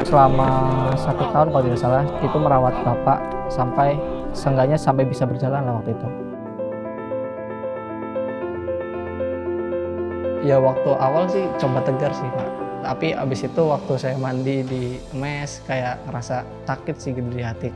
Selama 1 tahun kalau tidak salah, itu merawat bapak seenggaknya sampai bisa berjalan lah waktu itu. Ya waktu awal sih coba tegar sih Pak, tapi abis itu waktu saya mandi di mes kayak ngerasa sakit sih gitu di hati.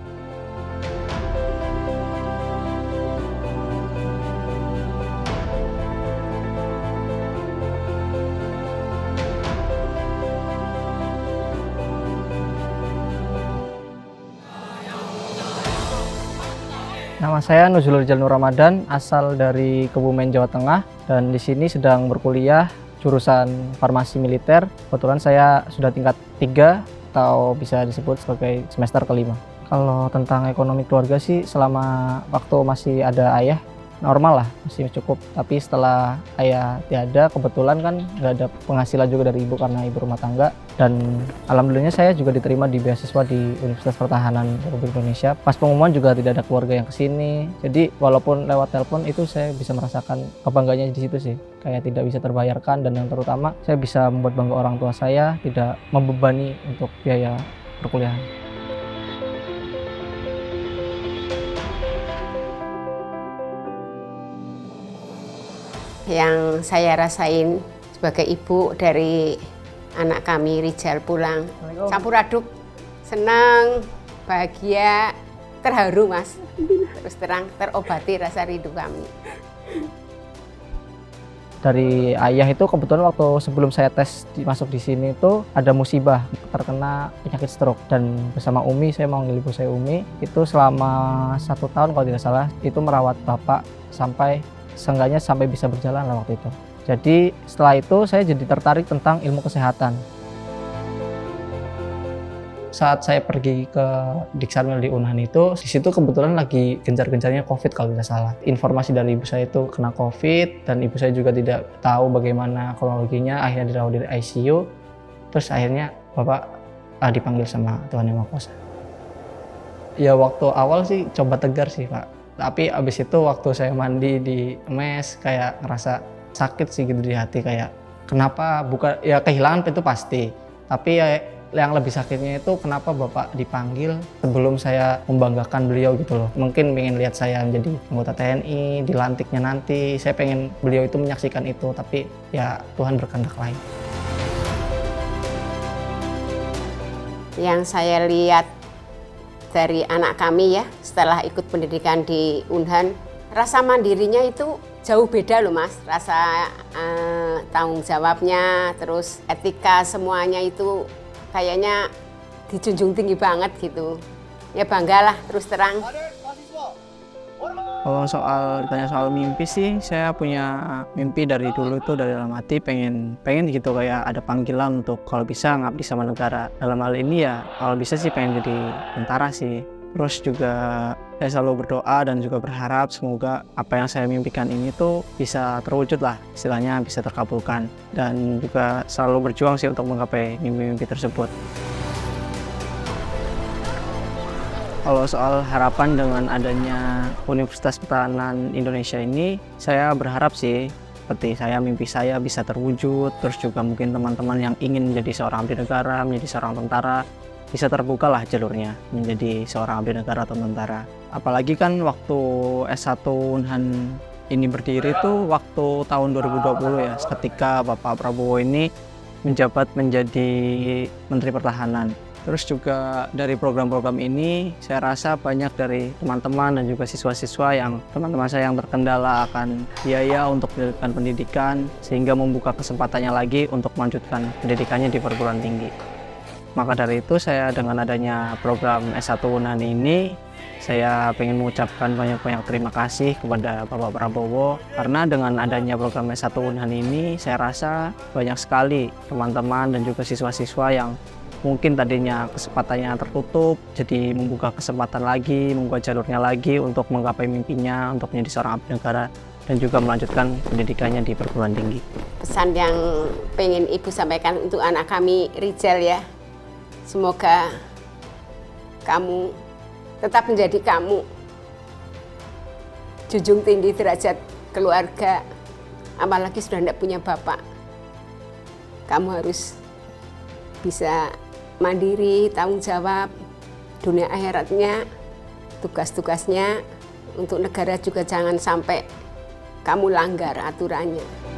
Nama saya Nuzulur Jalnur Ramadan, asal dari Kebumen, Jawa Tengah, dan di sini sedang berkuliah jurusan farmasi militer. Kebetulan saya sudah tingkat 3 atau bisa disebut sebagai semester kelima. Kalau tentang ekonomi keluarga sih selama waktu masih ada ayah, normal lah, masih cukup. Tapi setelah ayah tiada, kebetulan kan nggak ada penghasilan juga dari ibu karena ibu rumah tangga. Dan alhamdulillahnya saya juga diterima di beasiswa di Universitas Pertahanan Republik Indonesia. Pas pengumuman juga tidak ada keluarga yang kesini. Jadi walaupun lewat telepon itu saya bisa merasakan kebanggaannya di situ sih. Kayak tidak bisa terbayarkan, dan yang terutama saya bisa membuat bangga orang tua saya, tidak membebani untuk biaya perkuliahan. Yang saya rasain sebagai ibu dari anak kami Rizal pulang, campur aduk, senang, bahagia, terharu Mas. Terus terang terobati rasa rindu kami. Dari ayah itu kebetulan waktu sebelum saya tes masuk di sini itu ada musibah, terkena penyakit stroke, dan bersama Umi, saya manggil ibu saya Umi, itu selama 1 tahun kalau tidak salah itu merawat bapak seenggaknya sampai bisa berjalan lah waktu itu. Jadi setelah itu saya jadi tertarik tentang ilmu kesehatan. Saat saya pergi ke Diksarmil di Unhan itu, di situ kebetulan lagi gencar-gencarnya COVID kalau tidak salah. Informasi dari ibu saya itu kena COVID, dan ibu saya juga tidak tahu bagaimana kronologinya, akhirnya dirawat di ICU. Terus akhirnya bapak dipanggil sama Tuhan Yang Maha Kuasa. Ya waktu awal sih coba tegar sih Pak, tapi abis itu waktu saya mandi di mes kayak ngerasa sakit sih gitu di hati, kayak kenapa bukan, ya kehilangan itu pasti, tapi ya yang lebih sakitnya itu kenapa bapak dipanggil sebelum saya membanggakan beliau gitu loh. Mungkin pengen lihat saya menjadi anggota TNI, dilantiknya nanti, saya pengen beliau itu menyaksikan itu, tapi ya Tuhan berkehendak lain. Yang saya lihat dari anak kami ya, setelah ikut pendidikan di Unhan, rasa mandirinya itu jauh beda loh Mas. Rasa tanggung jawabnya, terus etika semuanya itu kayaknya dijunjung tinggi banget gitu. Ya banggalah terus terang. Kalau ditanya soal mimpi sih, saya punya mimpi dari dulu tuh, dari dalam hati pengen gitu, kayak ada panggilan untuk kalau bisa ngabdi sama negara. Dalam hal ini ya kalau bisa sih pengen jadi tentara sih. Terus juga saya selalu berdoa dan juga berharap semoga apa yang saya mimpikan ini tuh bisa terwujud lah, istilahnya bisa terkabulkan. Dan juga selalu berjuang sih untuk menggapai mimpi-mimpi tersebut. Kalau soal harapan dengan adanya Universitas Pertahanan Indonesia ini, saya berharap sih seperti mimpi saya bisa terwujud, terus juga mungkin teman-teman yang ingin menjadi seorang abdi negara, menjadi seorang tentara, bisa terbuka lah jalurnya menjadi seorang abdi negara atau tentara. Apalagi kan waktu S1 Unhan ini berdiri tuh waktu tahun 2020 ya, ketika Bapak Prabowo ini menjabat menjadi Menteri Pertahanan. Terus juga dari program-program ini saya rasa banyak dari teman-teman dan juga siswa-siswa teman-teman saya yang terkendala akan biaya untuk melanjutkan pendidikan, sehingga membuka kesempatannya lagi untuk melanjutkan pendidikannya di perguruan tinggi. Maka dari itu saya dengan adanya program S1 Unhan ini, saya ingin mengucapkan banyak-banyak terima kasih kepada Bapak Prabowo, karena dengan adanya program S1 Unhan ini saya rasa banyak sekali teman-teman dan juga siswa-siswa yang mungkin tadinya kesempatannya tertutup, jadi membuka kesempatan lagi, membuka jalurnya lagi untuk menggapai mimpinya, untuk menjadi seorang abdi negara dan juga melanjutkan pendidikannya di perguruan tinggi. Pesan yang pengen Ibu sampaikan untuk anak kami Rizal ya, semoga kamu tetap menjadi kamu, junjung tinggi derajat keluarga, apalagi sudah tidak punya bapak. Kamu harus bisa mandiri, tanggung jawab, dunia akhiratnya, tugas-tugasnya untuk negara juga jangan sampai kamu langgar aturannya.